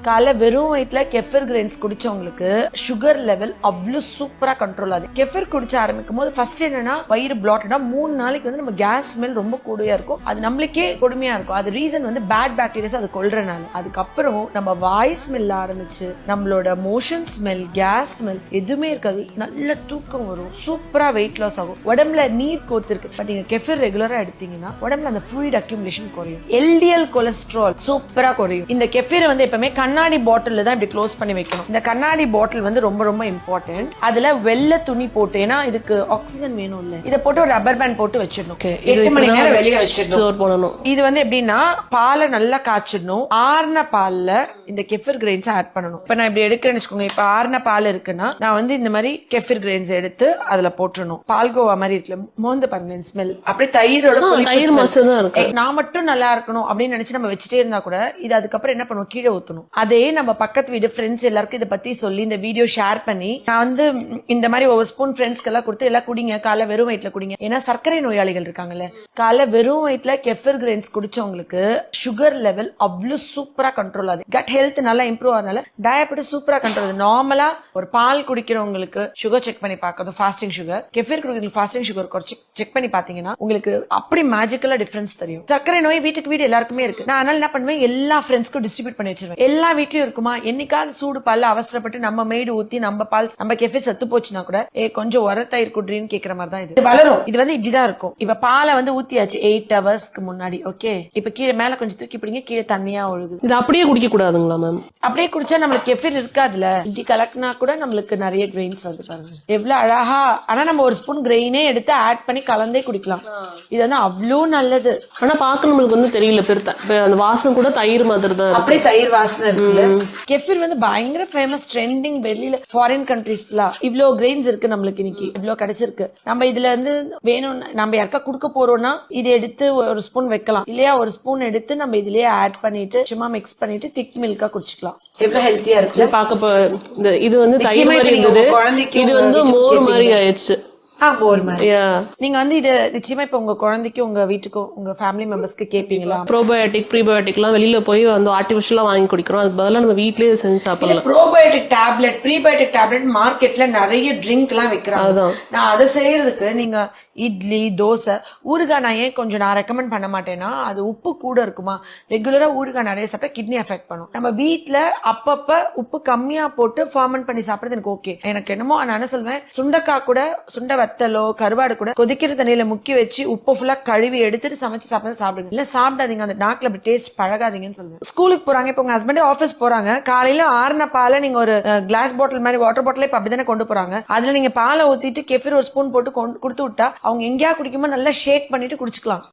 காலைல வெறும் வயிற்றுல கெஃபர் கிரெயின்ஸ் குடிச்சவங்களுக்கு சுகர் லெவல் அவ்வளவு சூப்பரா கண்ட்ரோல் ஆகுது. கெஃபர் குடிச்ச ஆரம்பிக்கும் போது ஃபர்ஸ்ட் என்னன்னா வயிறு பிளாட்டடா 3 நாளைக்கு வந்து நம்ம கேஸ் ஸ்மெல் ரொம்ப கூடியா இருக்கும். அது நம்மளுக்கே கொடுமையா இருக்கும். அது ரீசன் வந்து பேட் பாக்டீரியாஸ் அது கொல்றனால. அதுக்கப்புறம் நம்ம வாய் ஸ்மெல் ஆரம்பிச்சு நம்மளோட மோஷன் ஸ்மெல், கேஸ் ஸ்மெல் எதுவுமே இருக்காது. நல்ல தூக்கம் வரும், சூப்பரா வெயிட் லாஸ் ஆகும், உடம்புல நீர் கோத்து இருக்கு. பட் நீங்க கெஃபர் ரெகுலரா எடுத்தீங்கன்னா உடம்புல அந்த ஃப்ளூயிட் அக்யூமுலேஷன் குறையும். எல்டிஎல் கொலஸ்ட்ரால் சூப்பரா குறையும். இந்த கெஃபீரை வந்து எப்பவுமே கண்ணாடி பாட்டில் தான் இப்படி க்ளோஸ் பண்ணி வைக்கணும். இந்த கண்ணாடி பாட்டில் வந்து ரொம்ப ரொம்ப இம்பார்ட்டன்ட். அதுல வெள்ளை துணி போட்டு, ஏன்னா இதுக்கு ஆக்சிஜன் வேணும் இல்ல, இதை போட்டு ஒரு ரப்பர் பேண்ட் போட்டு வச்சிடணும். 8 மணி நேரம் வெளியே வச்சிடணும். இது வந்து எப்படின்னா பாலை நல்லா காய்ச்சிடணும். ஆறுன பால்ல இந்த கெஃபர் கிரெயின்ஸ் ஆட் பண்ணணும். இப்ப நான் இப்படி எடுக்கிறேன்னு வச்சுக்கோங்க. இப்ப ஆறுன பால் இருக்குன்னா நான் வந்து இந்த மாதிரி கெஃபர் கிரெயின்ஸ் எடுத்து அதுல போட்டுறணும். பால்கோவா மாதிரி இருக்குல்ல, மோந்து பாருங்க ஸ்மெல் அப்படியே தயிரோட தயிர் மாசம் தான் இருக்கு. நான் மட்டும் நல்லா இருக்கணும் அப்படின்னு நினைச்சு நம்ம வச்சுட்டே இருந்தா கூட இது அதுக்கப்புறம் என்ன பண்ணுவோம், கீழே ஊத்தணும். அதே நம்ம பக்கத்து வீடு ஃப்ரெண்ட்ஸ் எல்லாருக்கும் இதை பத்தி சொல்லி இந்த வீடியோ ஷேர் பண்ணி நான் வந்து இந்த மாதிரி ஒரு ஸ்பூன் ஃப்ரெண்ட்ஸ்க்கு எல்லாம் கொடுத்து எல்லாம் குடிங்க, காலை வெறும் வயிற்றுல குடிங்க. ஏன்னா சர்க்கரை நோயாளிகள் இருக்காங்கல்ல, காலை வெறும் வயிற்றுல கெஃபர் கிரெயின்ஸ் குடிச்சவங்களுக்கு சுகர் லெவல் அவ்வளவு சூப்பரா கண்ட்ரோல் ஆகுது. கட் ஹெல்த் நல்லா இம்ப்ரூவ் ஆனால டயபெட்டிஸ் சூப்பரா கண்ட்ரோல் ஆகுது. நார்மலா ஒரு பால் குடிக்கிறவங்களுக்கு சுகர் செக் பண்ணி பார்க்கறது, ஃபாஸ்டிங் சுகர், கெஃபர் குடிக்கிறவங்களுக்கு ஃபாஸ்டிங் சுகர் செக் பண்ணி பாத்தீங்கன்னா உங்களுக்கு அப்படி மேஜிக்கலா டிஃபரன்ஸ் தெரியும். சர்க்கரை நோய் வீட்டுக்கு வீடு எல்லாருக்குமே இருக்கு. நான் அதனால என்ன பண்ணுவேன், எல்லா ஃப்ரெண்ட்ஸ்க்கும் டிஸ்ட்ரிபியூட் பண்ணி வச்சிருவேன். எல்லா வீட்லயும் இருக்குமா, என்னைக்காவது சூடு பால் அவசரப்பட்டு நம்ம மேடு ஊத்தி நம்ம பால் நம்ம கெஃபர் செத்து போச்சுன்னா கூட கொஞ்சம் உர தயிர் குடின்னு கேக்குற மாதிரி தான் இது வளரும். இது வந்து இப்படிதான் இருக்கும். இப்ப பாலை வந்து ஊத்தியாச்சு 8 ஹவர்ஸ்க்கு முன்னாடி. ஓகே, இப்ப கீழே மேல கொஞ்சம் தூக்கி பிடிங்க, கீழே தண்ணியா ஒழுகுது. இது அப்படியே குடிக்க கூடாதுங்களா மேம்? அப்படியே குடிச்சா நம்மளுக்கு கெஃபர் இருக்காதுல, இப்படி கலக்கினா கூட நம்மளுக்கு நிறைய கிரெயின்ஸ் வருது பாருங்க எவ்வளவு அழகா. ஆனா நம்ம ஒரு ஸ்பூன் கிரெயினே எடுத்து ஆட் பண்ணி கலந்தே குடிக்கலாம். இது வந்து அவ்வளவு நல்லது. ஆனா பாக்க நம்மளுக்கு வந்து தெரியல, பெருத்த அந்த வாசம் கூட தயிர் மாதிரி தான், அப்படியே தயிர் வாசனை இருக்குல்ல. கெஃபீர் வந்து பயங்கர ஃபேமஸ், ட்ரெண்டிங். வெளியில ஃபாரின் கண்ட்ரீஸ்லாம் இவ்வளவு கிரெயின்ஸ் இருக்கு, நம்மளுக்கு இன்னைக்கு இவ்வளவு கிடைச்சிருக்கு. நம்ம இதுல இருந்து வேணும், நம்ம யாருக்கா குடுக்க போறோம்னா இது எடுத்து ஒரு ஸ்பூன் வைக்கலாம் இல்லையா, ஒரு ஸ்பூன் எடுத்து நம்ம இதுலயே ஆட் பண்ணிட்டு சும்மா மிக்ஸ் பண்ணிட்டு திக் மில்கா குடிச்சுக்கலாம். எவ்வளவு ஹெல்த்தியா இருக்கு பாக்க. இது வந்து தயிர் மாதிரி இருந்தது, இது வந்து மோர் மாதிரி ஆயிடுச்சு. நீங்க வந்து இத நிச்சயமா இப்ப உங்க குழந்தைக்கு, உங்க வீட்டுக்கு, உங்க ஃபேமிலி மெம்பர்ஸ்க்கு கேப்பீங்களா? ப்ரோபயோட்டிக் ப்ரீபயோட்டிக் எல்லாம் வெளியில போய் வந்து ஆர்டிபிஷியலா வாங்கி குடிக்கிறோம். அதுக்கு பதிலா நம்ம வீட்லயே செஞ்சு சாப்பிடலாம். ப்ரோபயோட்டிக் டேப்லெட், ப்ரீபயோட்டிக் டேப்லெட் மார்க்கெட்ல நிறைய ட்ரிங்க் எல்லாம் வைக்கிறாங்க. நான் அதை செய்யறதுக்கு நீங்க இட்லி, தோசை, ஊறுகாய் நான் ஏன் கொஞ்சம் நான் ரெக்கமெண்ட் பண்ண மாட்டேன்னா, அது உப்பு கூட இருக்குமா. ரெகுலரா ஊறுகாய் நிறைய சாப்பிட்டா கிட்னி எஃபெக்ட் பண்ணும். நம்ம வீட்டுல அப்பப்ப உப்பு கம்மியா போட்டு ஃபர்மெண்ட் பண்ணி சாப்பிடுறது எனக்கு ஓகே. எனக்கு என்னமோ நான் என்ன சொல்வேன், சுண்டக்காய் கூட, சுண்ட வத்தலோ கருவாடு கூட கொதிக்கிற தண்ணியில முக்கி வச்சு உப்பு ஃபுல்லா கழுவி எடுத்துட்டு சமைச்சு சாப்பிடுங்க. இல்ல சாப்பிடாதீங்க, அந்த நாக்குல அப்படி டேஸ்ட் பழகாதீங்கன்னு சொல்லுவேன். ஸ்கூலுக்கு போறாங்க, இப்ப உங்க ஹஸ்பண்ட் ஆபீஸ் போறாங்க, காலையில ஆறுன பாலை நீங்க ஒரு கிளாஸ் பாட்டில் மாதிரி வாட்டர் பாட்டில் இப்ப அப்படித்தானே கொண்டு போறாங்க. அதுல நீங்க பாலை ஊத்திட்டு கெஃபீர் ஒரு ஸ்பூன் போட்டு கொடுத்து விட்டா அவங்க எங்கேயா குடிக்கும்போது நல்லா ஷேக் பண்ணிட்டு குடிச்சுக்கலாம்.